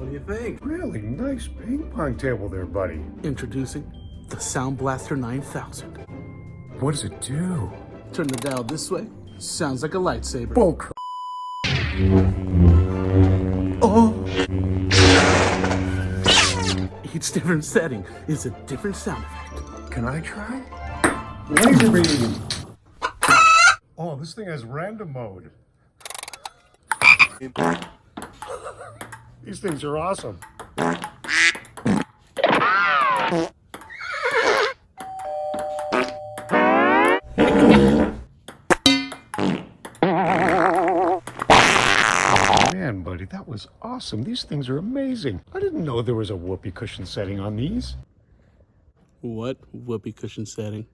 What do you think? Really nice ping pong table there, buddy. Introducing the Sound Blaster 9000. What does it do? Turn the dial this way. Sounds like a lightsaber. Bull crap. Oh. Each different setting is a different sound effect. Can I try? Laser beam. Oh, this thing has random mode. These things are awesome. Man, buddy, that was awesome. These things are amazing. I didn't know there was a whoopee cushion setting on these. What whoopee cushion setting?